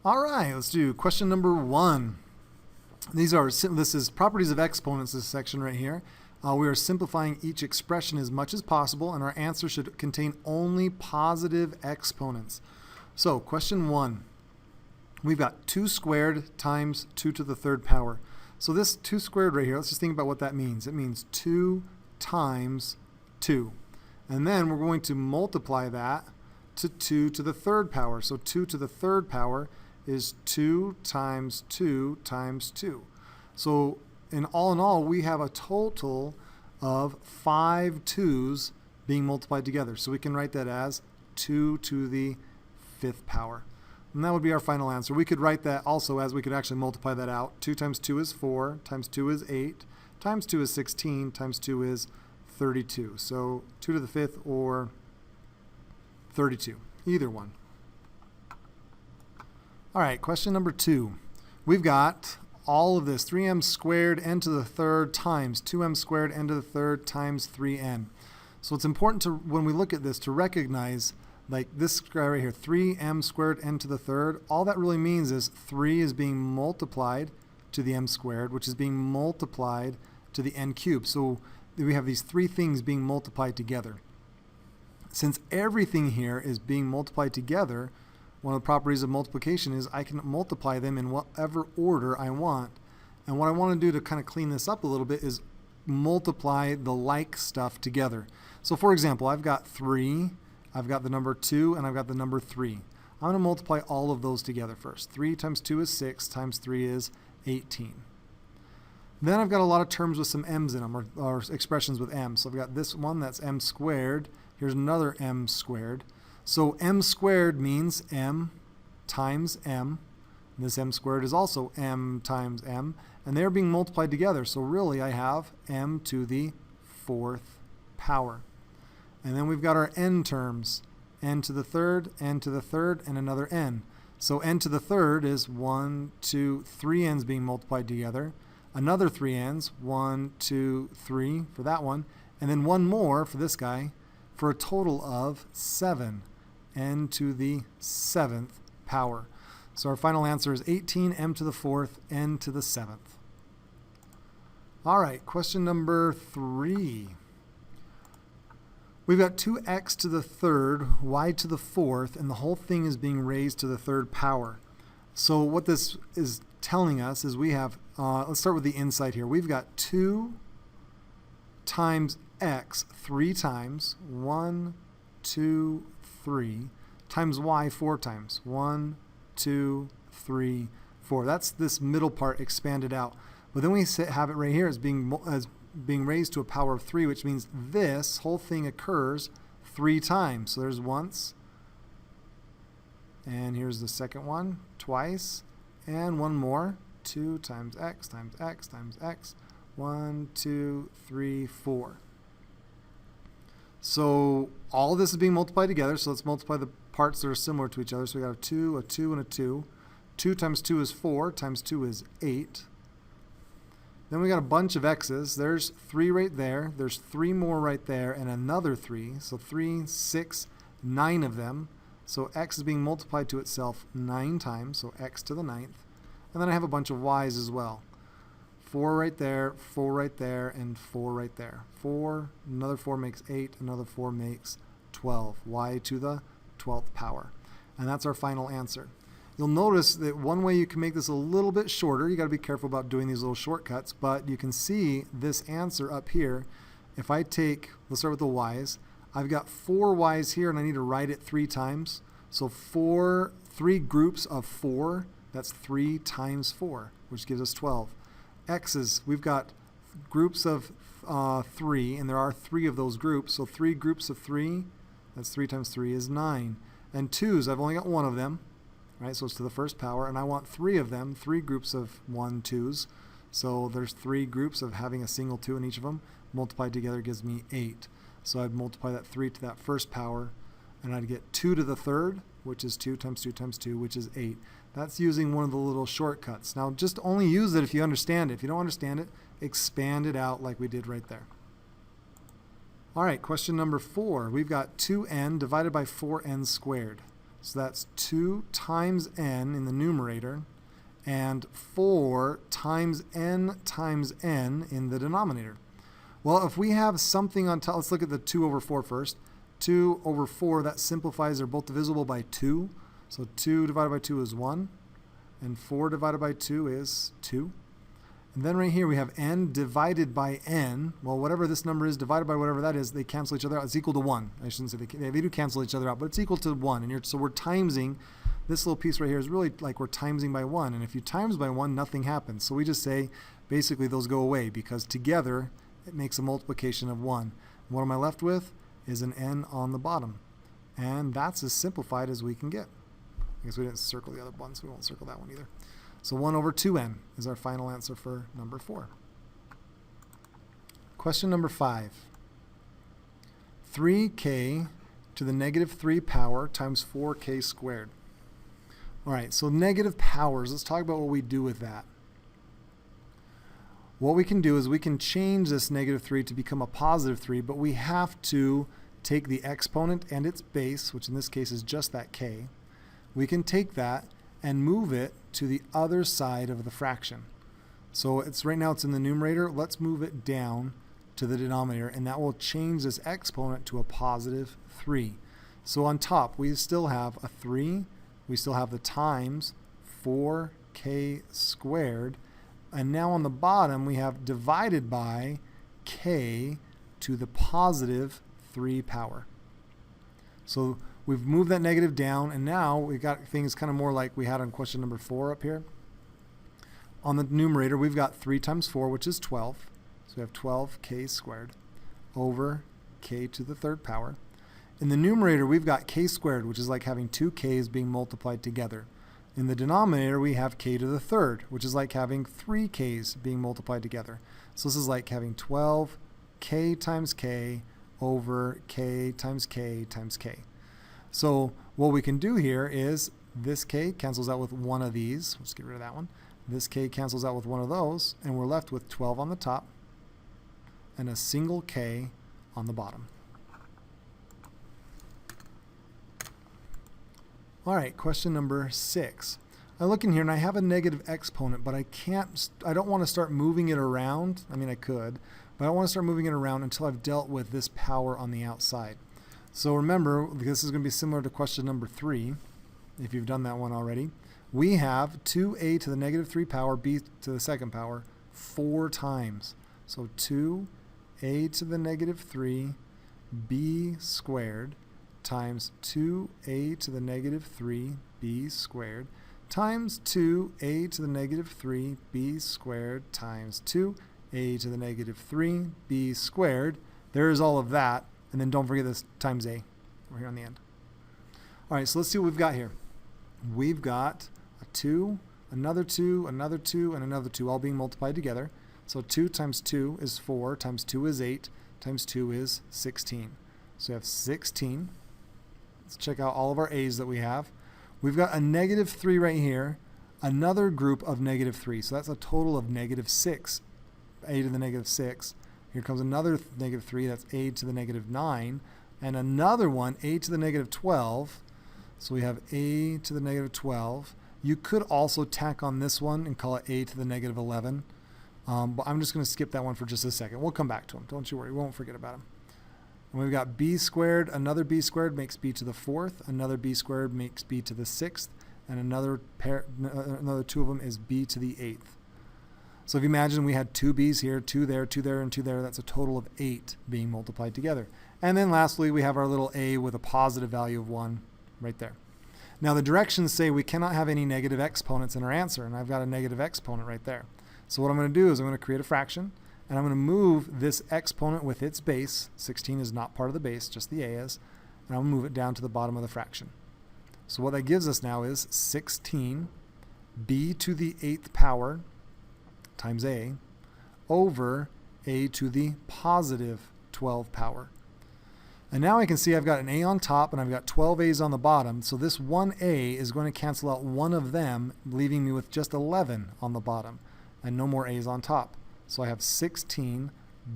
All right, let's do question number 1. This is properties of exponents, this section right here. We are simplifying each expression as much as possible, and our answer should contain only positive exponents. So question 1, we've got 2 squared times 2 to the 3rd power. So this 2 squared right here, let's just think about what that means. It means 2 times 2. And then we're going to multiply that to 2 to the 3rd power. So 2 to the 3rd power is 2 times 2 times 2. So in all, we have a total of 5 2's being multiplied together. So we can write that as 2 to the 5th power. And that would be our final answer. We could write that also as we could actually multiply that out. 2 times 2 is 4, times 2 is 8, times 2 is 16, times 2 is 32. So 2 to the 5th or 32, either one. All right, question number 2. We've got all of this, 3m squared n to the 3rd times 2m squared n to the 3rd times 3n. So it's important to, when we look at this, to recognize like this guy right here, 3m squared n to the 3rd. All that really means is 3 is being multiplied to the m squared, which is being multiplied to the n cubed. So we have these 3 things being multiplied together. Since everything here is being multiplied together, one of the properties of multiplication is I can multiply them in whatever order I want. And what I want to do to kind of clean this up a little bit is multiply the like stuff together. So for example, I've got 3, I've got the number 2, and I've got the number 3. I'm going to multiply all of those together first. 3 times 2 is 6, times 3 is 18. Then I've got a lot of terms with some m's in them, or expressions with m. So I've got this one, that's m squared. Here's another m squared. So m squared means m times m. And this m squared is also m times m. And they're being multiplied together. So really I have m to the 4th power. And then we've got our n terms. N to the 3rd, n to the 3rd, and another n. So n to the 3rd is 1, 2, 3 n's being multiplied together. Another 3 n's, 1, 2, 3 for that one. And then one more for this guy, for a total of 7. N to the 7th power. So our final answer is 18 m to the 4th, n to the 7th. All right, question number 3. We've got 2x to the 3rd, y to the 4th, and the whole thing is being raised to the 3rd power. So what this is telling us is we have, let's start with the inside here. We've got 2 times x 3 times, 1, 2, 3, times y 4 times, 1, 2, 3, 4. That's this middle part expanded out. But then we have it right here as being raised to a power of 3, which means this whole thing occurs 3 times. So there's once, and here's the second one, twice, and one more, 2 times x times x times x, 1, 2, 3, 4. So all of this is being multiplied together, so let's multiply the parts that are similar to each other. So we got a 2, and a 2. 2 times 2 is 4, times 2 is 8. Then we got a bunch of x's. There's 3 right there. There's 3 more right there, and another 3. So 3, 6, 9 of them. So x is being multiplied to itself 9 times, so x to the 9th. And then I have a bunch of y's as well. 4 right there, 4 right there, and 4 right there. 4, another 4 makes 8, another 4 makes 12. Y to the 12th power. And that's our final answer. You'll notice that one way you can make this a little bit shorter, you got to be careful about doing these little shortcuts, but you can see this answer up here. If I take, let's start with the y's. I've got 4 y's here, and I need to write it 3 times. So 3 groups of 4, that's 3 times 4, which gives us 12. X's, we've got groups of 3, and there are 3 of those groups. So 3 groups of 3, that's 3 times 3 is 9. And 2's, I've only got 1 of them, right? So it's to the 1st power, and I want 3 of them, 3 groups of 1 2's. So there's 3 groups of having a single 2 in each of them. Multiplied together gives me 8. So I'd multiply that 3 to that 1st power, and I'd get 2 to the 3rd, which is 2 times 2 times 2, which is 8. That's using one of the little shortcuts. Now just only use it if you understand it. If you don't understand it, expand it out like we did right there. All right, question number 4. We've got 2n divided by 4n squared. So that's 2 times n in the numerator and 4 times n in the denominator. Well, if we have something on top, let's look at the 2 over 4 first. 2 over 4, that simplifies, they're both divisible by 2. So 2 divided by 2 is 1, and 4 divided by 2 is 2. And then right here we have n divided by n. Well, whatever this number is divided by whatever that is, they cancel each other out. It's equal to 1. I shouldn't say they do cancel each other out, but it's equal to 1. And so we're timesing. This little piece right here is really like we're timesing by 1. And if you times by 1, nothing happens. So we just say basically those go away because together it makes a multiplication of 1. And what am I left with? Is an n on the bottom. And that's as simplified as we can get. I guess we didn't circle the other one, so we won't circle that one either. So 1 over 2n is our final answer for number 4. Question number 5. 3k to the negative 3 power times 4k squared. All right, so negative powers, let's talk about what we do with that. What we can do is we can change this negative 3 to become a positive 3, but we have to take the exponent and its base, which in this case is just that k. We can take that and move it to the other side of the fraction. So it's right now it's in the numerator. Let's move it down to the denominator, and that will change this exponent to a positive 3. So on top, we still have a 3. We still have the times 4k squared. And now on the bottom, we have divided by k to the positive 3 power. So we've moved that negative down, and now we've got things kind of more like we had on question number 4 up here. On the numerator, we've got 3 times 4, which is 12. So we have 12k squared over k to the 3rd power. In the numerator, we've got k squared, which is like having 2 k's being multiplied together. In the denominator, we have k to the 3rd, which is like having 3 k's being multiplied together. So this is like having 12k times k over k times k times k. So what we can do here is this k cancels out with one of these. Let's get rid of that one. This k cancels out with one of those, and we're left with 12 on the top and a single k on the bottom. All right, question number 6. I look in here and I have a negative exponent, but I don't want to start moving it around. I mean, I could, but I don't want to start moving it around until I've dealt with this power on the outside. So remember, this is going to be similar to question number 3, if you've done that one already. We have 2a to the negative 3 power, b to the 2nd power, 4 times. So 2a to the negative 3, b squared, times 2a to the negative 3b squared times 2a to the negative 3b squared times 2a to the negative 3b squared. There's all of that. And then don't forget this times a. We're here on the end. All right, so let's see what we've got here. We've got a 2, another 2, another 2, and another 2 all being multiplied together. So 2 times 2 is 4, times 2 is 8, times 2 is 16. So we have 16. Let's check out all of our a's that we have. We've got a negative 3 right here, another group of negative 3. So that's a total of negative 6, a to the negative 6. Here comes another negative 3, that's a to the negative 9. And another one, a to the negative 12. So we have a to the negative 12. You could also tack on this one and call it a to the negative 11. But I'm just going to skip that one for just a second. We'll come back to them. Don't you worry. We won't forget about them. And we've got b squared, another b squared makes b to the 4th, another b squared makes b to the 6th, and another 2 of them is b to the 8th. So if you imagine we had 2 b's here, 2 there, 2 there, and 2 there, that's a total of 8 being multiplied together. And then lastly, we have our little a with a positive value of 1 right there. Now the directions say we cannot have any negative exponents in our answer, and I've got a negative exponent right there. So what I'm going to do is I'm going to create a fraction, and I'm going to move this exponent with its base. 16 is not part of the base, just the a is. And I'll move it down to the bottom of the fraction. So what that gives us now is 16 b to the 8th power times a over a to the positive 12 power. And now I can see I've got an a on top and I've got 12 a's on the bottom. So this 1a is going to cancel out one of them, leaving me with just 11 on the bottom and no more a's on top. So I have 16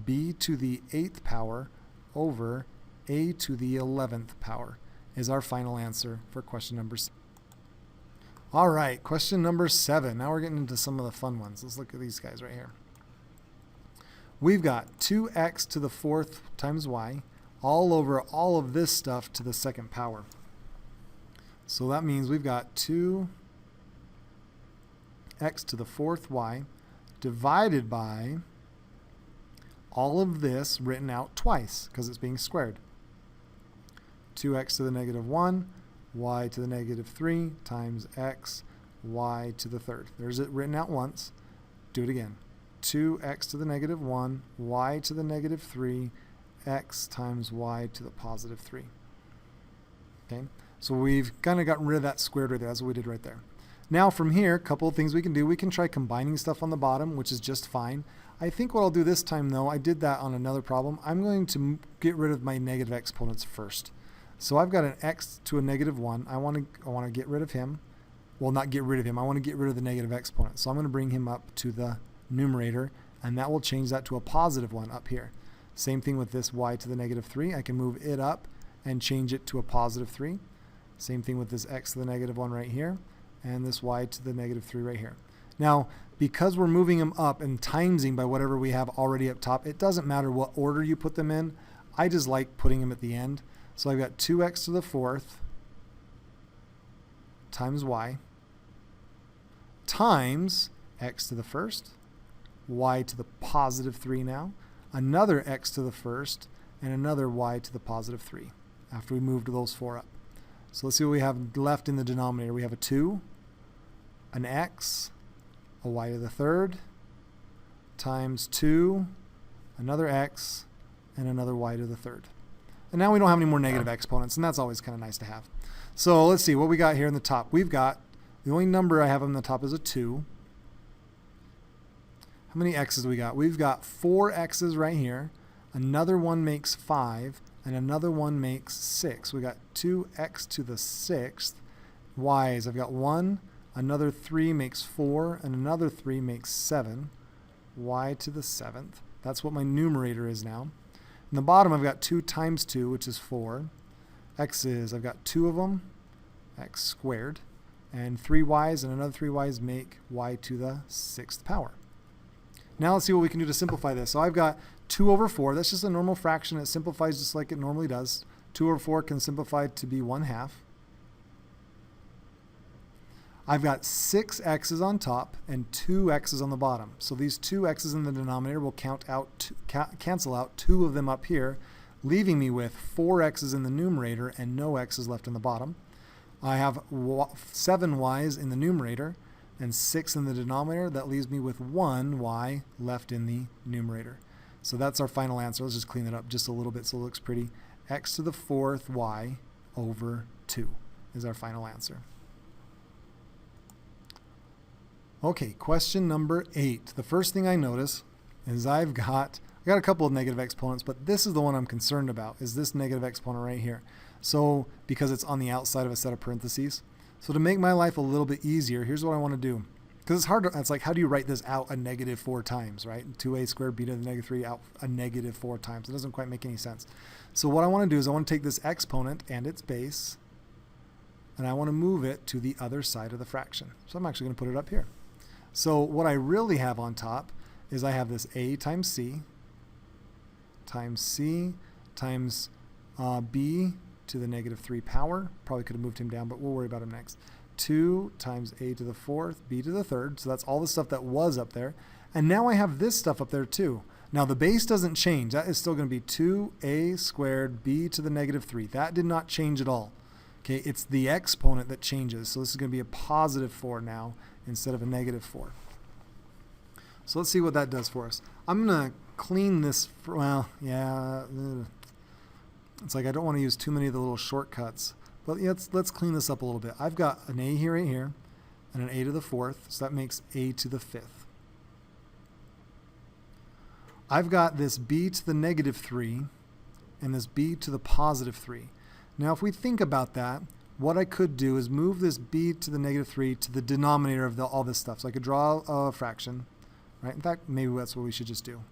b to the 8th power over a to the 11th power. is our final answer for question number 6. All right, question number 7. Now we're getting into some of the fun ones. Let's look at these guys right here. We've got 2x to the 4th times y all over all of this stuff to the 2nd power. So that means we've got 2x to the 4th y divided by all of this written out twice because it's being squared. 2x to the negative 1, y to the negative 3 times x, y to the 3rd. There's it written out once. Do it again. 2x to the negative 1, y to the negative 3, x times y to the positive 3. Okay, so we've kind of gotten rid of that squared right there. That's what we did right there. Now from here, a couple of things we can do. We can try combining stuff on the bottom, which is just fine. I think what I'll do this time, though, I did that on another problem. I'm going to get rid of my negative exponents first. So I've got an x to a negative 1. I want to get rid of him. Well, not get rid of him. I want to get rid of the negative exponent. So I'm going to bring him up to the numerator, and that will change that to a positive 1 up here. Same thing with this y to the negative 3. I can move it up and change it to a positive 3. Same thing with this x to the negative 1 right here, and this y to the negative 3 right here. Now, because we're moving them up and timesing by whatever we have already up top, it doesn't matter what order you put them in. I just like putting them at the end. So I've got 2x to the 4th times y times x to the 1st, y to the positive 3 now, another x to the 1st, and another y to the positive 3 after we moved those 4 up. So let's see what we have left in the denominator. We have a 2, an x, a y to the 3rd, times 2, another x, and another y to the 3rd. And now we don't have any more negative exponents, and that's always kind of nice to have. So let's see what we got here in the top. We've got, the only number I have on the top is a 2. How many x's do we got? We've got 4 x's right here. Another one makes 5, and another one makes 6. We got 2x to the 6th. Y's, I've got 1, another 3 makes 4, and another 3 makes 7. Y to the 7th. That's what my numerator is now. In the bottom, I've got 2 times 2, which is 4. X's, I've got 2 of them, x squared. And 3 y's and another 3 y's make y to the 6th power. Now let's see what we can do to simplify this. So I've got 2 over 4. That's just a normal fraction. It simplifies just like it normally does. 2 over 4 can simplify to be 1/2. I've got 6 x's on top and 2 x's on the bottom. So these 2 x's in the denominator will cancel out 2 of them up here, leaving me with 4 x's in the numerator and no x's left in the bottom. I have 7 y's in the numerator and 6 in the denominator. That leaves me with 1 y left in the numerator. So that's our final answer. Let's just clean it up just a little bit so it looks pretty. X to the 4th y over 2 is our final answer. Okay, question number 8. The first thing I notice is I've got a couple of negative exponents, but this is the one I'm concerned about, is this negative exponent right here. So, because it's on the outside of a set of parentheses. So to make my life a little bit easier, here's what I want to do. Because it's hard to, it's like, how do you write this out a negative 4 times, right? 2a squared b to the negative 3 out a negative 4 times. It doesn't quite make any sense. So what I want to do is I want to take this exponent and its base, and I want to move it to the other side of the fraction. So I'm actually going to put it up here. So what I really have on top is I have this a times c times b to the negative 3 power. Probably could have moved him down, but we'll worry about him next. 2 times a to the 4th, b to the 3rd. So that's all the stuff that was up there. And now I have this stuff up there too. Now the base doesn't change. That is still going to be 2a squared b to the negative 3. That did not change at all. Okay, it's the exponent that changes. So this is going to be a positive 4 now instead of a negative 4. So let's see what that does for us. I'm going to clean this. Well, yeah. It's like I don't want to use too many of the little shortcuts. But yeah, let's clean this up a little bit. I've got an a here right here and an a to the 4th. So that makes a to the 5th. I've got this b to the negative 3 and this b to the positive 3. Now if we think about that, what I could do is move this b to the negative 3 to the denominator of all this stuff. So I could draw a fraction, right? In fact, maybe that's what we should just do.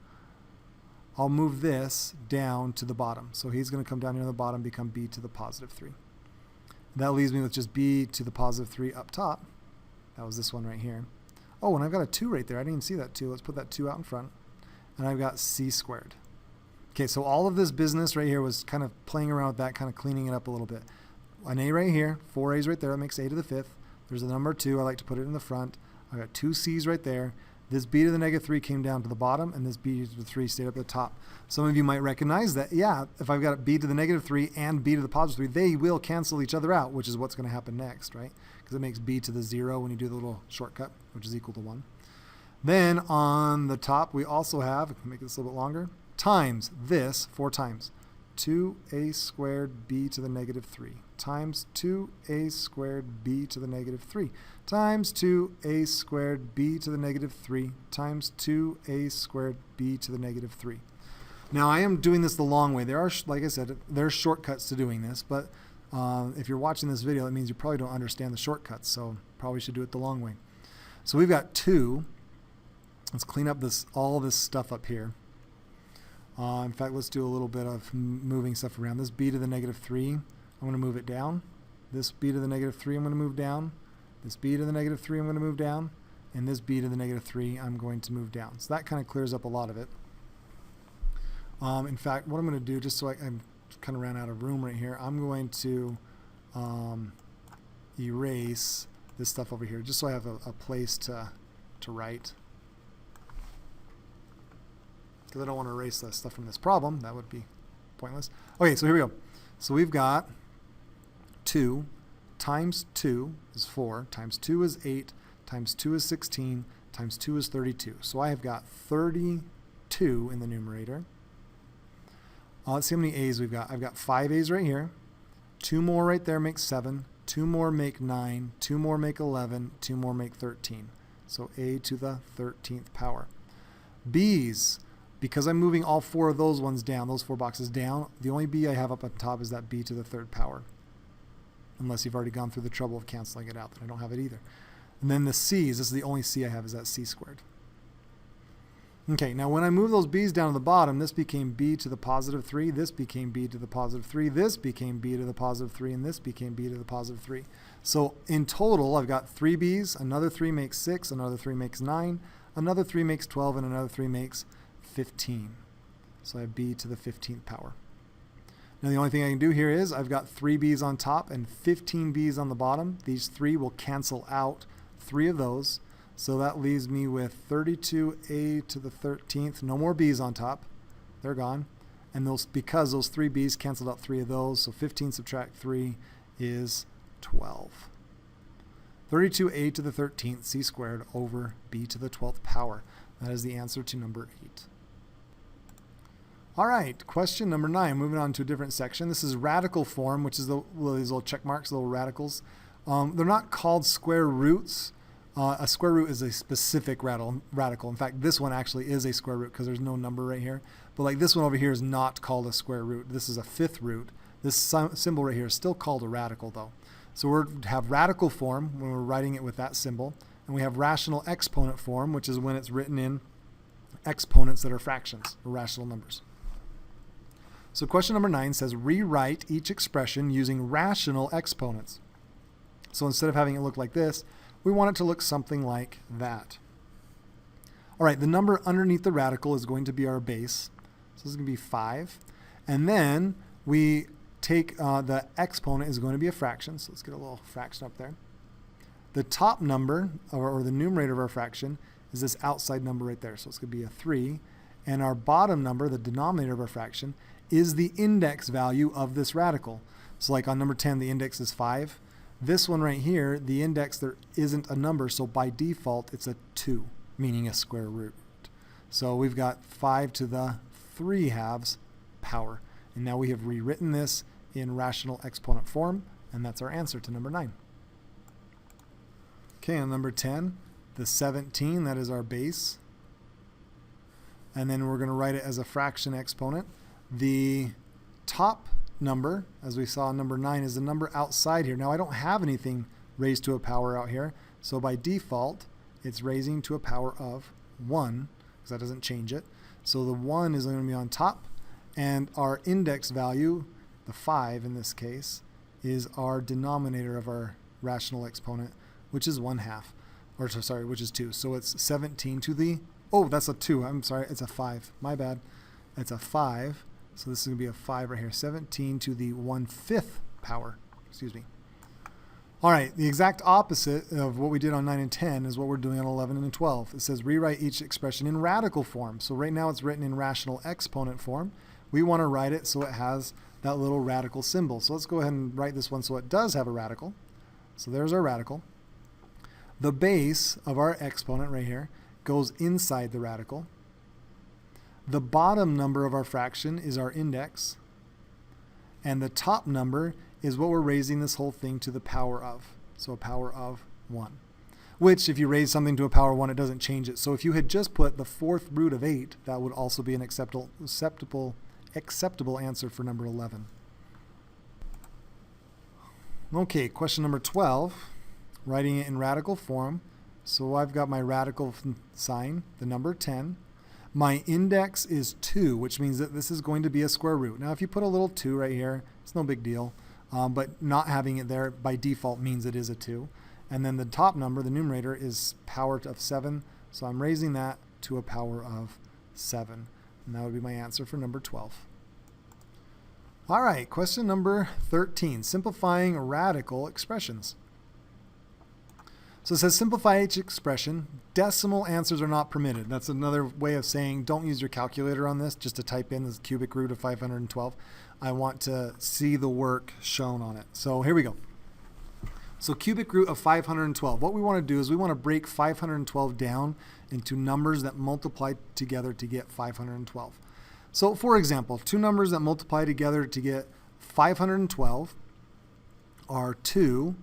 I'll move this down to the bottom. So he's going to come down here on the bottom, become b to the positive 3. That leaves me with just b to the positive 3 up top. That was this one right here. Oh, and I've got a 2 right there. I didn't even see that 2. Let's put that 2 out in front. And I've got c squared. Okay, so all of this business right here was kind of playing around with that, kind of cleaning it up a little bit. An a right here, 4 a's right there. That makes a to the 5th. There's a number 2. I like to put it in the front. I've got 2 c's right there. This b to the negative 3 came down to the bottom, and this b to the 3 stayed up at the top. Some of you might recognize that, yeah, if I've got b to the negative 3 and b to the positive 3, they will cancel each other out, which is what's going to happen next, right? Because it makes b to the 0 when you do the little shortcut, which is equal to 1. Then on the top, we also have, make this a little bit longer, times this 4 times. 2a squared b to the negative 3 times 2a squared b to the negative 3 times 2a squared b to the negative 3 times 2a squared b to the negative 3. Now I am doing this the long way. There are, like I said, there's shortcuts to doing this, but if you're watching this video, that means you probably don't understand the shortcuts, so probably should do it the long way. So we've got 2. Let's clean up all this stuff up here. In fact, let's do a little bit of moving stuff around. This b to the negative 3, I'm going to move it down. This b to the negative 3, I'm going to move down. This b to the negative 3, I'm going to move down. And this b to the negative 3, I'm going to move down. So that kind of clears up a lot of it. In fact, what I'm going to do, just so I kind of ran out of room right here, I'm going to erase this stuff over here, just so I have a place to write. Because I don't want to erase that stuff from this problem. That would be pointless. Okay, so here we go. So we've got 2 times 2 is 4, times 2 is 8, times 2 is 16, times 2 is 32. So I have got 32 in the numerator. Let's see how many a's we've got. I've got 5 a's right here. 2 more right there make 7. 2 more make 9. 2 more make 11. 2 more make 13. So a to the 13th power. B's. Because I'm moving all 4 of those ones down, those 4 boxes down, the only b I have up on top is that b to the 3rd power. Unless you've already gone through the trouble of canceling it out, then I don't have it either. And then the c's, this is the only c I have, is that c squared. Okay, now when I move those b's down to the bottom, this became b to the positive 3, this became b to the positive 3, this became b to the positive 3, and this became b to the positive 3. So in total, I've got 3 b's, another 3 makes 6, another 3 makes 9, another 3 makes 12, and another 3 makes 15. So I have b to the 15th power. Now the only thing I can do here is I've got 3 b's on top and 15 b's on the bottom. These 3 will cancel out 3 of those. So that leaves me with 32a to the 13th. No more b's on top. They're gone. And because those 3 b's canceled out 3 of those, so 15 subtract 3 is 12. 32a to the 13th c squared over b to the 12th power. That is the answer to number 8. All right, question number 9. Moving on to a different section. This is radical form, which is these little check marks, little radicals. They're not called square roots. A square root is a specific radical. In fact, this one actually is a square root because there's no number right here. But like this one over here is not called a square root. This is a 5th root. This symbol right here is still called a radical though. So we have radical form when we're writing it with that symbol. And we have rational exponent form, which is when it's written in exponents that are fractions or rational numbers. So question number 9 says rewrite each expression using rational exponents. So instead of having it look like this, we want it to look something like that. All right, the number underneath the radical is going to be our base. So this is going to be 5. And then we take the exponent is going to be a fraction. So let's get a little fraction up there. The top number, or the numerator of our fraction, is this outside number right there. So it's going to be a 3. And our bottom number, the denominator of our fraction, is the index value of this radical. So like on number 10, the index is 5. This one right here, the index, there isn't a number, so by default, it's a 2, meaning a square root. So we've got 5 to the 3/2 power. And now we have rewritten this in rational exponent form, and that's our answer to number 9. Okay, on number 10, the 17, that is our base. And then we're going to write it as a fraction exponent. The top number, as we saw in number 9, is the number outside here. Now I don't have anything raised to a power out here, so by default it's raising to a power of 1, because that doesn't change it. So the 1 is going to be on top, and our index value, the 5 in this case, is our denominator of our rational exponent, which is 1/2. Or sorry, which is 2. So it's 17 to the, oh, that's a 2. I'm sorry, it's a 5. My bad. It's a 5. So this is going to be a 5 right here. 17 to the 1/5 power. Excuse me. All right, the exact opposite of what we did on 9 and 10 is what we're doing on 11 and 12. It says rewrite each expression in radical form. So right now it's written in rational exponent form. We want to write it so it has that little radical symbol. So let's go ahead and write this one so it does have a radical. So there's our radical. The base of our exponent right here goes inside the radical. The bottom number of our fraction is our index. And the top number is what we're raising this whole thing to the power of. So a power of 1. Which, if you raise something to a power of 1, it doesn't change it. So if you had just put the 4th root of 8, that would also be an acceptable answer for number 11. Okay, question number 12. Writing it in radical form. So I've got my radical sign, the number 10. My index is 2, which means that this is going to be a square root. Now, if you put a little 2 right here, it's no big deal. But not having it there by default means it is a 2. And then the top number, the numerator, is power of 7. So I'm raising that to a power of 7. And that would be my answer for number 12. All right, question number 13, simplifying radical expressions. So it says simplify each expression. Decimal answers are not permitted. That's another way of saying don't use your calculator on this just to type in the cubic root of 512. I want to see the work shown on it. So here we go. So cubic root of 512. What we want to do is we want to break 512 down into numbers that multiply together to get 512. So for example, two numbers that multiply together to get 512 are 2.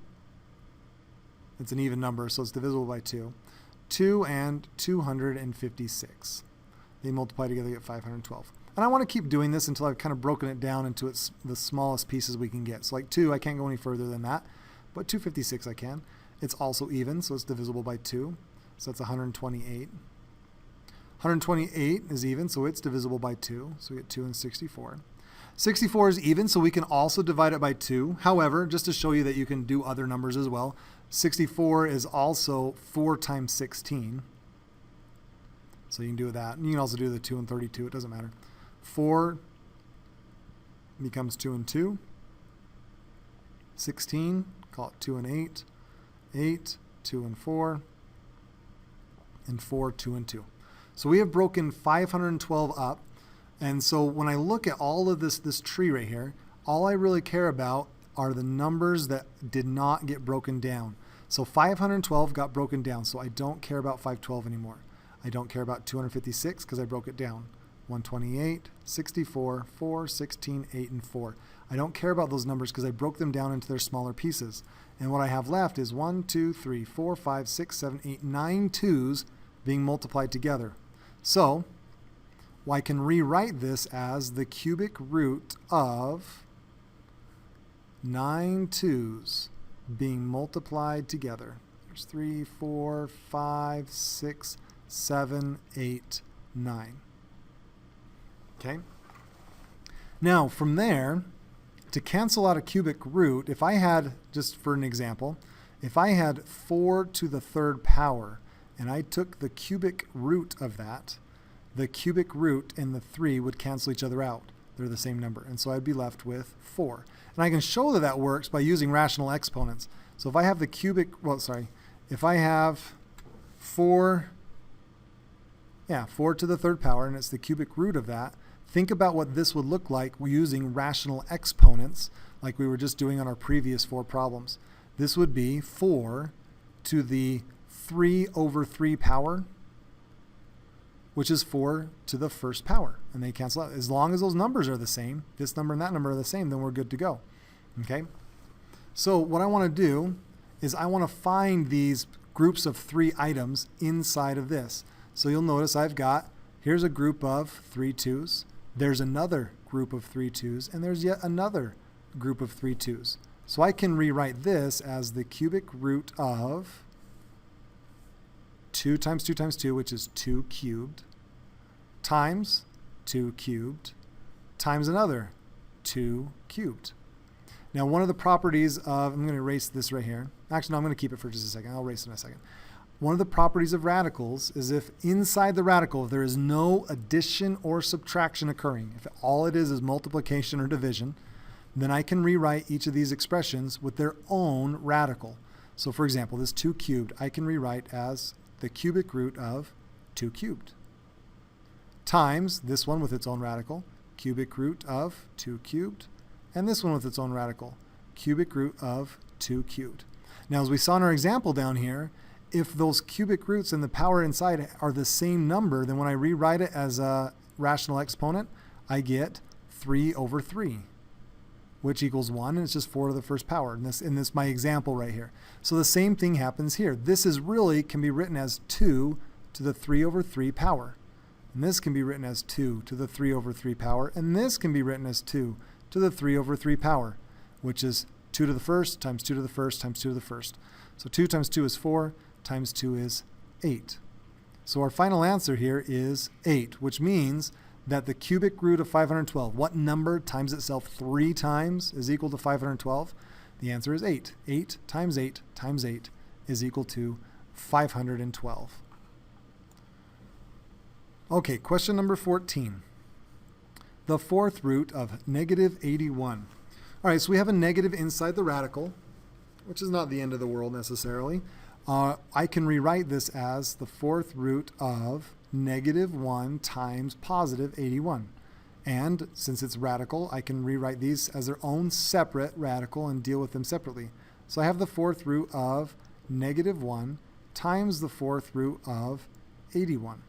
It's an even number, so it's divisible by 2. 2 and 256. They multiply together to get 512. And I want to keep doing this until I've kind of broken it down into the smallest pieces we can get. So like 2, I can't go any further than that. But 256 I can. It's also even, so it's divisible by 2. So that's 128. 128 is even, so it's divisible by 2. So we get 2 and 64. 64 is even, so we can also divide it by 2. However, just to show you that you can do other numbers as well, 64 is also 4 times 16. So you can do that. And you can also do the 2 and 32. It doesn't matter. 4 becomes 2 and 2. 16, call it 2 and 8. 8, 2 and 4. And 4, 2 and 2. So we have broken 512 up. And so when I look at all of this tree right here, all I really care about are the numbers that did not get broken down. So 512 got broken down, so I don't care about 512 anymore. I don't care about 256 because I broke it down. 128, 64, 4, 16, 8, and 4. I don't care about those numbers because I broke them down into their smaller pieces. And what I have left is 1, 2, 3, 4, 5, 6, 7, 8, 9 2s being multiplied together. So I can rewrite this as the cubic root of 9 2s being multiplied together. There's 3, 4, 5, 6, 7, 8, 9. Okay? Now, from there, to cancel out a cubic root, if I had, just for an example, if I had 4 to the 3rd power, and I took the cubic root of that, the cubic root and the 3 would cancel each other out. They're the same number. And so I'd be left with 4. And I can show that that works by using rational exponents. So if I have the if I have 4 to the 3rd power, and it's the cubic root of that, think about what this would look like using rational exponents like we were just doing on our previous 4 problems. This would be 4 to the 3 over 3 power, which is 4 to the 1st power. And they cancel out. As long as those numbers are the same, this number and that number are the same, then we're good to go. Okay? So what I want to do is I want to find these groups of 3 items inside of this. So you'll notice here's a group of 3 2s. There's another group of 3 2s, and there's yet another group of 3 2s. So I can rewrite this as the cubic root of 2 times 2 times 2, which is 2 cubed, times 2 cubed, times another 2 cubed. Now, one of the properties of, I'm going to erase this right here. Actually, no, I'm going to keep it for just a second. I'll erase it in a second. One of the properties of radicals is if inside the radical, if there is no addition or subtraction occurring, if all it is multiplication or division, then I can rewrite each of these expressions with their own radical. So for example, this 2 cubed, I can rewrite as the cubic root of 2 cubed times this one with its own radical, cubic root of 2 cubed, and this one with its own radical, cubic root of 2 cubed. Now, as we saw in our example down here, if those cubic roots and the power inside are the same number, then when I rewrite it as a rational exponent, I get 3 over 3, which equals 1, and it's just 4 to the first power, in this my example right here. So the same thing happens here. This is really can be written as 2 to the 3 over 3 power. And this can be written as 2 to the 3 over 3 power, and this can be written as 2 to the 3 over 3 power, which is 2 to the first times 2 to the first times 2 to the first. So 2 times 2 is 4, times 2 is 8. So our final answer here is 8, which means that the cubic root of 512, what number times itself 3 times is equal to 512? The answer is 8. 8 times 8 times 8 is equal to 512. Okay, question number 14. The fourth root of negative 81. All right, so we have a negative inside the radical, which is not the end of the world necessarily. I can rewrite this as the fourth root of negative 1 times positive 81. And since it's radical, I can rewrite these as their own separate radical and deal with them separately. So I have the fourth root of negative 1 times the fourth root of 81.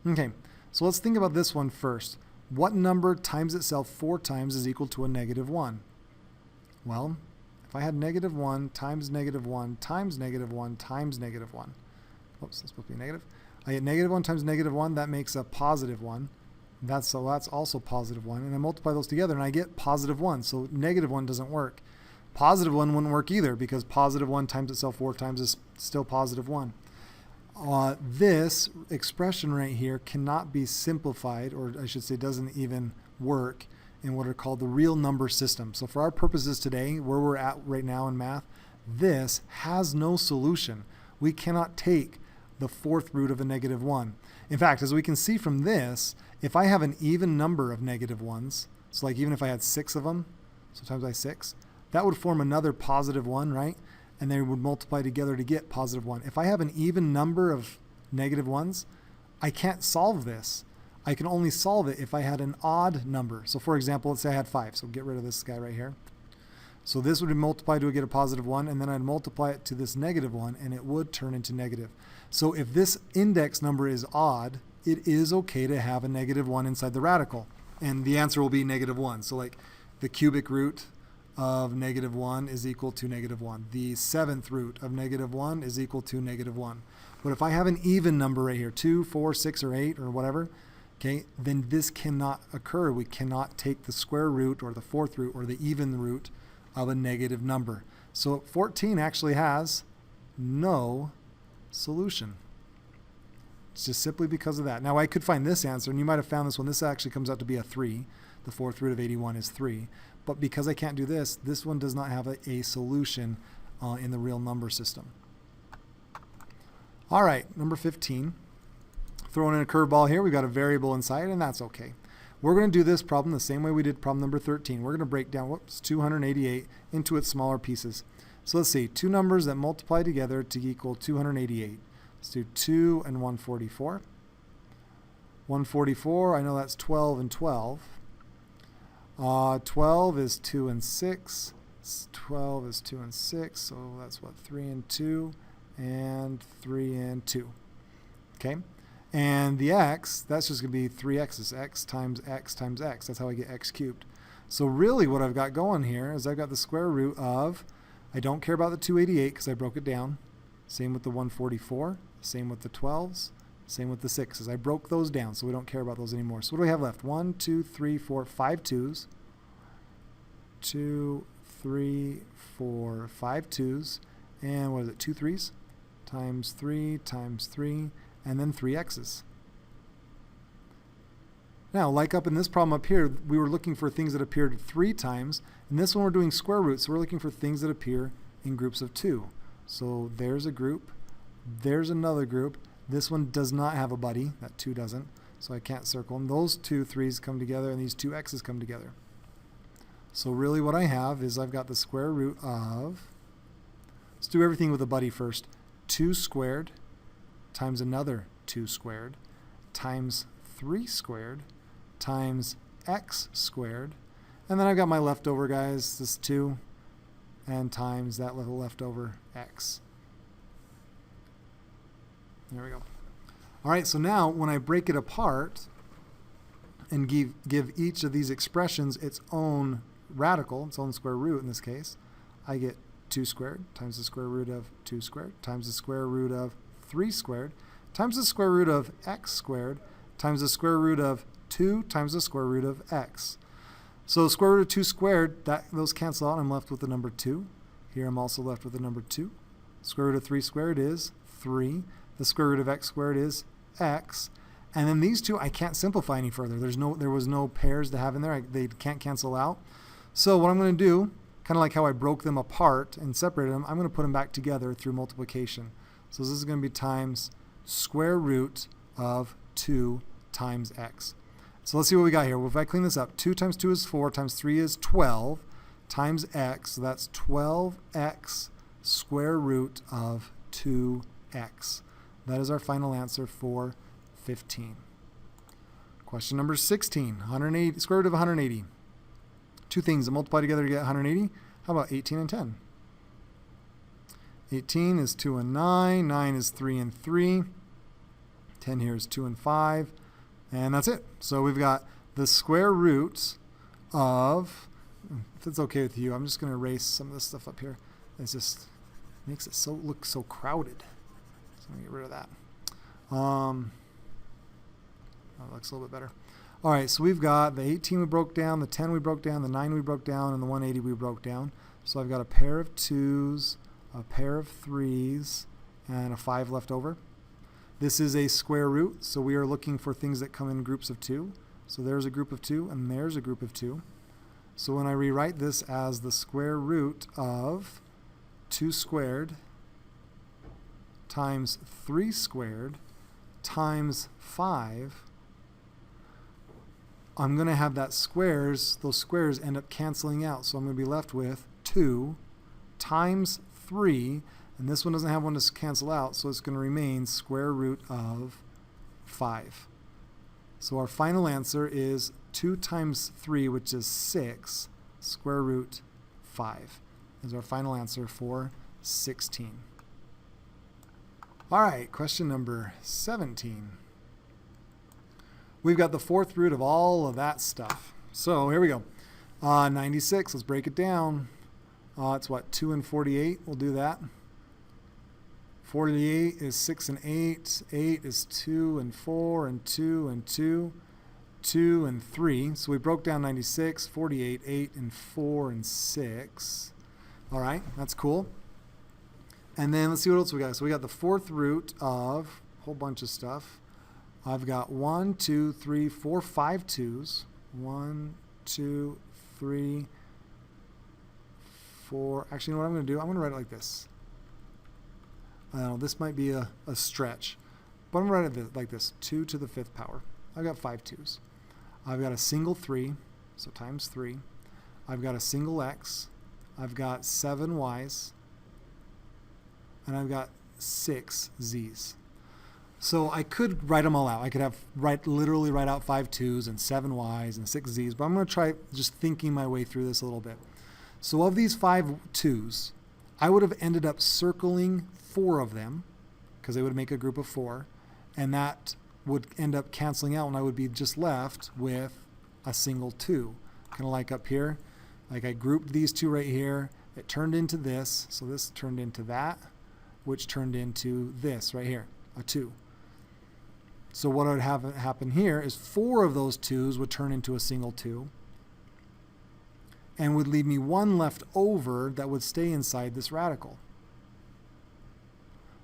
Okay, so let's think about this one first. What number times itself 4 times is equal to a negative 1? Well, if I had negative 1 times negative 1 times negative 1 times negative 1. Oops, that's supposed to be negative. I get negative 1 times negative 1, that makes a positive 1. That's also positive 1. And I multiply those together and I get positive 1. So negative 1 doesn't work. Positive 1 wouldn't work either because positive 1 times itself 4 times is still positive 1. This expression right here cannot be simplified, or I should say doesn't even work in what are called the real number system. So for our purposes today, where we're at right now in math, this has no solution. We cannot take the fourth root of a negative 1. In fact, as we can see from this, if I have an even number of negative 1s, so like even if I had 6 of them, so times by 6, that would form another positive 1, right? And they would multiply together to get positive 1. If I have an even number of negative 1s, I can't solve this. I can only solve it if I had an odd number. So for example, let's say I had 5. So get rid of this guy right here. So this would be multiplied to get a positive 1, and then I'd multiply it to this negative 1, and it would turn into negative. So if this index number is odd, it is okay to have a negative 1 inside the radical. And the answer will be negative 1. So like the cubic root of negative 1 is equal to negative 1. The seventh root of negative 1 is equal to negative 1. But if I have an even number right here, 2, 4, 6, or 8, or whatever, okay, then this cannot occur. We cannot take the square root or the fourth root or the even root of a negative number. So 14 actually has no solution. It's just simply because of that. Now I could find this answer, and you might have found this one. This actually comes out to be a 3. The fourth root of 81 is 3. But because I can't do this, this one does not have a solution in the real number system. All right, number 15. Throwing in a curveball here, we've got a variable inside, and that's okay. We're going to do this problem the same way we did problem number 13. We're going to break down 288 into its smaller pieces. So let's see, two numbers that multiply together to equal 288. Let's do 2 and 144. 144, I know that's 12 and 12. 12 is 2 and 6. 12 is 2 and 6, so that's what, 3 and 2, and 3 and 2. Okay? And the x, that's just going to be 3x's, x times x times x. That's how I get x cubed. So really what I've got going here is I've got the square root of, I don't care about the 288 because I broke it down. Same with the 144, same with the 12s, same with the 6s. I broke those down, so we don't care about those anymore. So what do we have left? 1, 2, 3, 4, 5 2s. 2, 3, 4, 5 2s. And what is it? 2 3s times 3, and then 3 x's. Now, like up in this problem up here, we were looking for things that appeared 3 times. In this one, we're doing square roots, so we're looking for things that appear in groups of 2. So there's a group. There's another group. This one does not have a buddy. That 2 doesn't. So I can't circle them. Those 2 3's come together, and these 2 x's come together. So really what I have is I've got the square root of, let's do everything with a buddy first, 2 squared times another 2 squared times 3 squared times x squared. And then I've got my leftover, guys, this 2, and times that little leftover x. There we go. All right, so now when I break it apart and give each of these expressions its own radical, its own square root in this case, I get 2 squared times the square root of 2 squared times the square root of 3 squared times the square root of x squared times the square root of 2 times the square root of x. So square root of 2 squared, those cancel out. I'm left with the number 2. Here I'm also left with the number 2. Square root of 3 squared is 3. The square root of x squared is x. And then these two I can't simplify any further. There was no pairs to have in there. They can't cancel out. So what I'm going to do, kind of like how I broke them apart and separated them, I'm going to put them back together through multiplication. So this is going to be times square root of 2 times x. So let's see what we got here. Well, if I clean this up, 2 times 2 is 4 times 3 is 12 times x. So that's 12x square root of 2x. That is our final answer for 15. Question number 16, 180, square root of 180. Two things that multiply together to get 180. How about 18 and 10? 18 is 2 and 9. 9 is 3 and 3. 10 here is 2 and 5. And that's it. So we've got the square root of, if it's okay with you, I'm just going to erase some of this stuff up here. It just makes it look so crowded. So I'm going to get rid of that. That looks a little bit better. All right, so we've got the 18 we broke down, the 10 we broke down, the 9 we broke down, and the 180 we broke down. So I've got a pair of 2s, a pair of 3s, and a 5 left over. This is a square root, so we are looking for things that come in groups of 2. So there's a group of 2, and there's a group of 2. So when I rewrite this as the square root of 2 squared times 3 squared times 5, I'm going to have those squares end up canceling out. So I'm going to be left with 2 times 3, and this one doesn't have one to cancel out, so it's going to remain square root of 5. So our final answer is 2 times 3, which is 6, square root 5 is our final answer for 16. All right, question number 17. We've got the fourth root of all of that stuff. So here we go. 96, let's break it down. It's what, 2 and 48? We'll do that. 48 is 6 and 8. 8 is 2 and 4 and 2 and 2. 2 and 3. So we broke down 96, 48, 8, and 4 and 6. All right, that's cool. And then let's see what else we got. So we got the fourth root of a whole bunch of stuff. I've got 1, 2, 3, 4, 5 2s. 1, 2, 3, 4. Actually, you know what I'm going to do? I'm going to write it like this. I know this might be a stretch, but I'm going to write it like this. 2 to the 5th power. I've got 5 2s. I've got a single 3, so times 3. I've got a single x. I've got 7 y's. And I've got 6 z's. So I could write them all out. I could literally write out 5 2s and 7 y's and 6 z's, but I'm going to try just thinking my way through this a little bit. So of these 5 2s, I would have ended up circling 4 of them because they would make a group of 4, and that would end up canceling out, and I would be just left with a single 2. Kind of like up here. Like I grouped these 2 right here. It turned into this, so this turned into that, which turned into this right here, a 2. So what would have happen here is 4 of those 2s would turn into a single 2 and would leave me 1 left over that would stay inside this radical.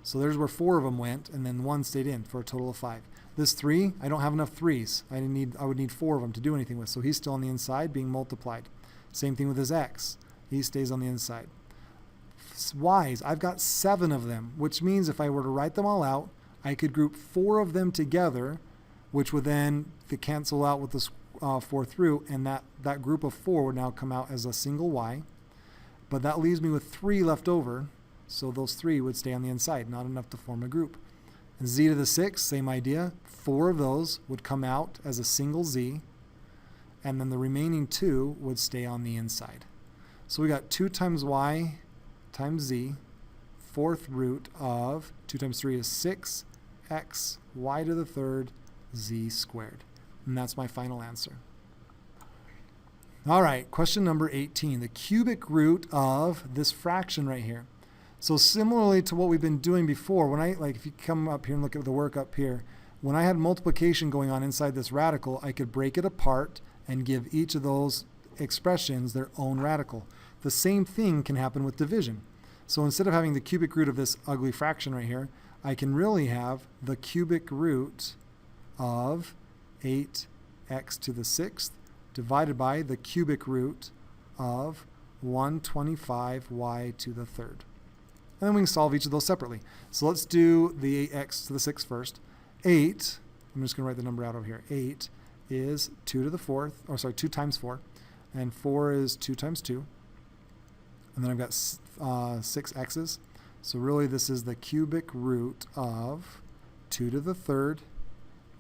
So there's where 4 of them went, and then 1 stayed in for a total of 5. This 3, I don't have enough 3s. I would need 4 of them to do anything with. So he's still on the inside being multiplied. Same thing with his x. He stays on the inside. Y's, I've got 7 of them, which means if I were to write them all out, I could group 4 of them together, which would then cancel out with this 4 through, and that group of 4 would now come out as a single y. But that leaves me with 3 left over, so those 3 would stay on the inside, not enough to form a group. And z to the 6, same idea. 4 of those would come out as a single z, and then the remaining 2 would stay on the inside. So we got 2 times y times z, 4th root of 2 times 3 is 6x, y to the 3rd, z squared. And that's my final answer. All right, question number 18, the cubic root of this fraction right here. So similarly to what we've been doing before, if you come up here and look at the work up here, when I had multiplication going on inside this radical, I could break it apart and give each of those expressions their own radical. The same thing can happen with division. So instead of having the cubic root of this ugly fraction right here, I can really have the cubic root of 8x to the 6th divided by the cubic root of 125y to the 3rd. And then we can solve each of those separately. So let's do the 8x to the 6th first. 8, I'm just going to write the number out over here. 8 is 2 to the 4th, 2 times 4. And 4 is 2 times 2. And then I've got 6 x's. So really this is the cubic root of 2 to the 3rd,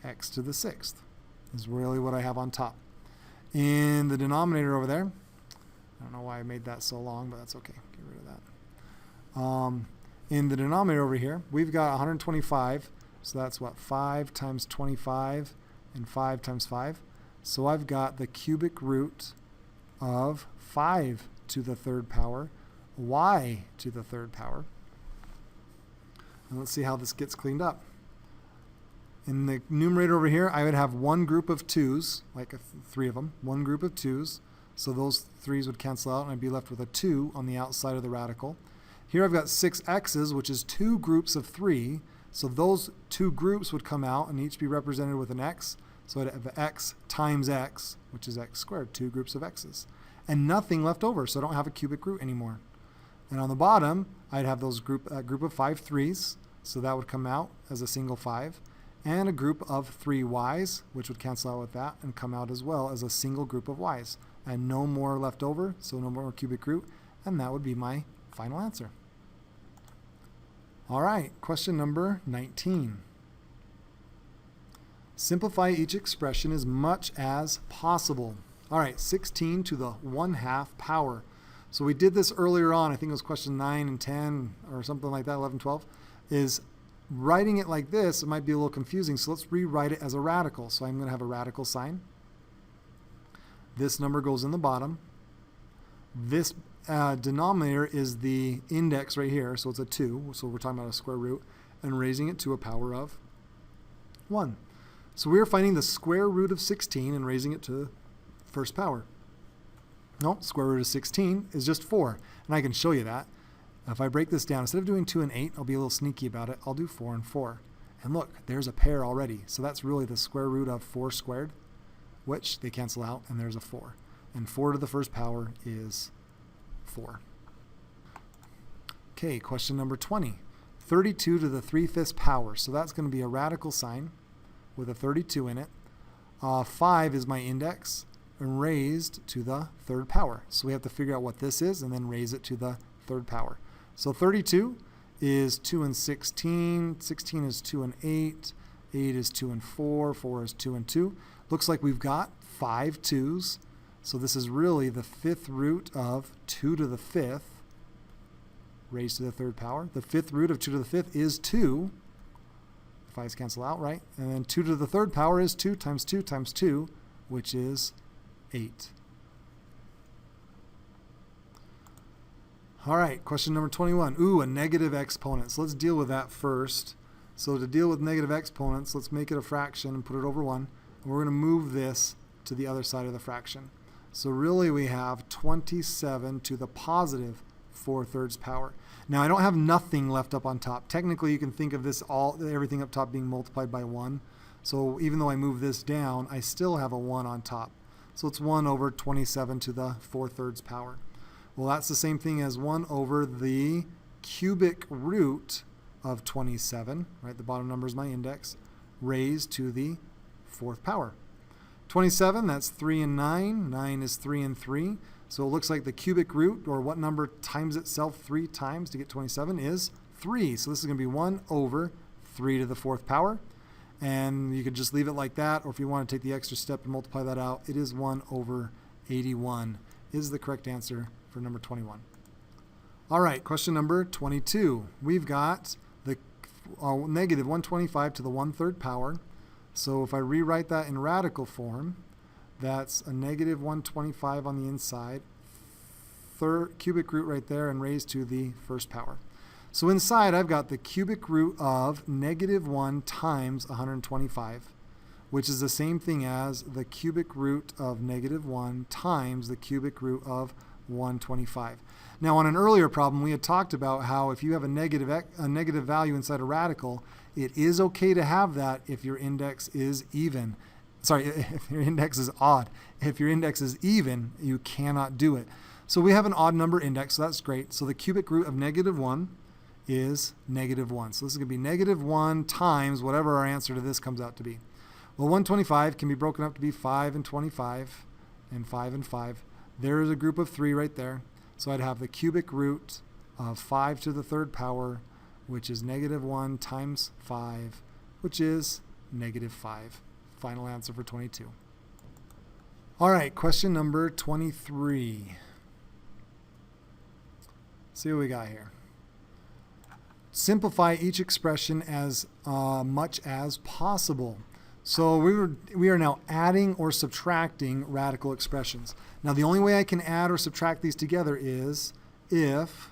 x to the 6th. Is really what I have on top. In the denominator over there, I don't know why I made that so long, but that's okay. Get rid of that. In the denominator over here, we've got 125. So that's what? 5 times 25 and 5 times 5. So I've got the cubic root of 5 to the 3rd power, y to the 3rd power. And let's see how this gets cleaned up. In the numerator over here, I would have one group of 2's, like 3 of them, one group of 2's. So those 3's would cancel out, and I'd be left with a 2 on the outside of the radical. Here I've got 6 x's, which is 2 groups of 3. So those 2 groups would come out and each be represented with an x. So I'd have x times x, which is x squared, 2 groups of x's. And nothing left over, so I don't have a cubic root anymore. And on the bottom, I'd have those group of 5 3's, so that would come out as a single 5. And a group of 3 y's, which would cancel out with that and come out as well as a single group of y's. And no more left over, so no more cubic root, and that would be my final answer. All right, question number 19. Simplify each expression as much as possible. All right, 16 to the 1/2 power. So we did this earlier on, I think it was question 9 and 10 or something like that, 11, 12, is writing it like this, it might be a little confusing, so let's rewrite it as a radical. So I'm going to have a radical sign. This number goes in the bottom. This denominator is the index right here, so it's a 2, so we're talking about a square root, and raising it to a power of 1. So we're finding the square root of 16 and raising it to first power. No, square root of 16 is just 4, and I can show you that. If I break this down, instead of doing 2 and 8, I'll be a little sneaky about it. I'll do 4 and 4. And look, there's a pair already. So that's really the square root of 4 squared, which they cancel out, and there's a 4. And 4 to the first power is 4. Okay, question number 20. 32 to the 3/5 power. So that's going to be a radical sign with a 32 in it. 5 is my index, and raised to the 3rd power. So we have to figure out what this is and then raise it to the 3rd power. So 32 is 2 and 16. 16 is 2 and 8. 8 is 2 and 4. 4 is 2 and 2. Looks like we've got 5 2's. So this is really the 5th root of 2 to the 5th raised to the 3rd power. The 5th root of 2 to the 5th is 2. 5's cancel out, right? And then 2 to the 3rd power is 2 times 2 times 2, which is 8. All right, question number 21. Ooh, a negative exponent. So let's deal with that first. So to deal with negative exponents, let's make it a fraction and put it over 1. And we're going to move this to the other side of the fraction. So really we have 27 to the positive 4/3 power. Now I don't have nothing left up on top. Technically you can think of this everything up top being multiplied by 1. So even though I move this down, I still have a 1 on top. So it's 1 over 27 to the 4/3 power. Well, that's the same thing as 1 over the cubic root of 27, right? The bottom number is my index, raised to the 4th power. 27, that's 3 and 9. 9 is 3 and 3. So it looks like the cubic root, or what number times itself 3 times to get 27, is 3. So this is going to be 1 over 3 to the 4th power. And you could just leave it like that, or if you want to take the extra step and multiply that out, it is 1 over 81 is the correct answer for number 21. All right, question number 22. We've got the negative 125 to the 1/3 power. So if I rewrite that in radical form, that's a negative 125 on the inside, cubic root right there, and raised to the 1st power. So inside I've got the cubic root of negative 1 times 125, which is the same thing as the cubic root of negative 1 times the cubic root of 125. Now on an earlier problem we had talked about how if you have a negative value inside a radical, it is okay to have that if your index is even. Sorry, if your index is odd. If your index is even, you cannot do it. So we have an odd number index, so that's great. So the cubic root of negative 1 is negative 1. So this is going to be negative 1 times whatever our answer to this comes out to be. Well, 125 can be broken up to be 5 and 25 and 5 and 5. There is a group of 3 right there. So I'd have the cubic root of 5 to the 3rd power, which is negative 1 times 5, which is negative 5. Final answer for 22. All right, question number 23. See what we got here. Simplify each expression as much as possible. So we are now adding or subtracting radical expressions. Now the only way I can add or subtract these together is if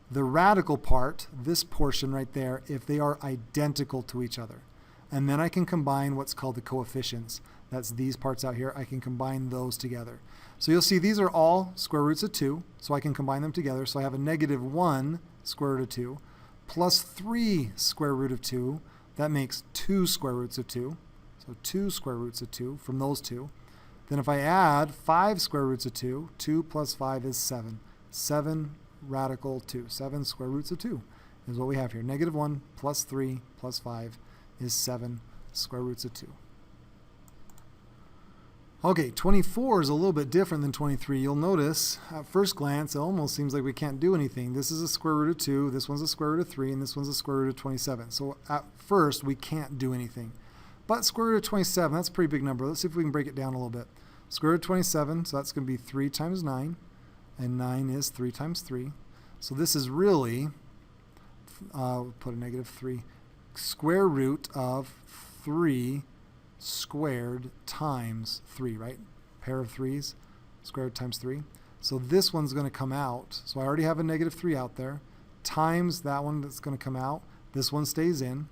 the radical part, this portion right there, if they are identical to each other. And then I can combine what's called the coefficients. That's these parts out here. I can combine those together. So you'll see these are all square roots of 2, so I can combine them together. So I have a negative 1 square root of 2 plus 3 square root of 2. That makes 2 square roots of 2. So 2 square roots of 2 from those two. Then if I add 5 square roots of 2, 2 plus 5 is 7. 7 radical 2. 7 square roots of 2 is what we have here. Negative 1 plus 3 plus 5 is 7 square roots of 2. Okay, 24 is a little bit different than 23. You'll notice at first glance it almost seems like we can't do anything. This is a square root of 2, this one's a square root of 3, and this one's a square root of 27. So at first we can't do anything. But square root of 27, that's a pretty big number. Let's see if we can break it down a little bit. Square root of 27, so that's going to be 3 times 9, and 9 is 3 times 3. So this is really, put a negative 3, square root of 3 squared times 3, right? Pair of 3's, squared times 3. So this one's going to come out. So I already have a negative 3 out there, times that one that's going to come out. This one stays in.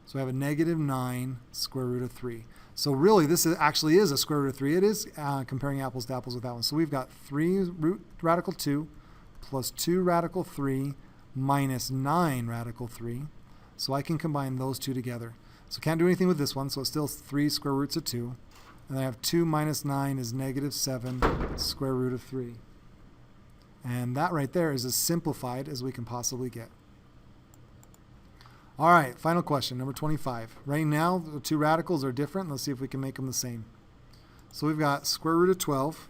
So I have a negative 9 square root of 3. So really this actually is a square root of 3. It is comparing apples to apples with that one. So we've got 3 root radical 2 plus 2 radical 3 minus 9 radical 3. So I can combine those two together. So can't do anything with this one, so it's still 3 square roots of 2. And I have 2 minus 9 is negative 7 square root of 3. And that right there is as simplified as we can possibly get. All right, final question, number 25. Right now, the two radicals are different. Let's see if we can make them the same. So we've got square root of 12.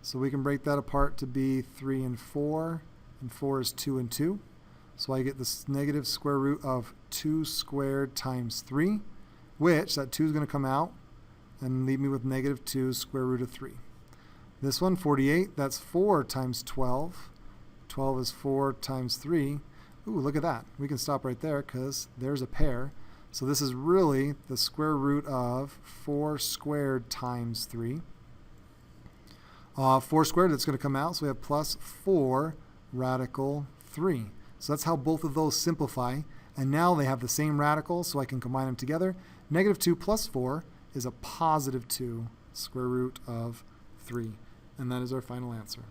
So we can break that apart to be 3 and 4. And 4 is 2 and 2. So I get this negative square root of 2 squared times 3, which that 2 is going to come out and leave me with negative 2 square root of 3. This one, 48, that's 4 times 12. 12 is 4 times 3. Ooh, look at that. We can stop right there because there's a pair. So this is really the square root of 4 squared times 3. 4 squared, that's going to come out. So we have plus 4 radical 3. So that's how both of those simplify. And now they have the same radical, so I can combine them together. Negative 2 plus 4 is a positive 2 square root of 3. And that is our final answer.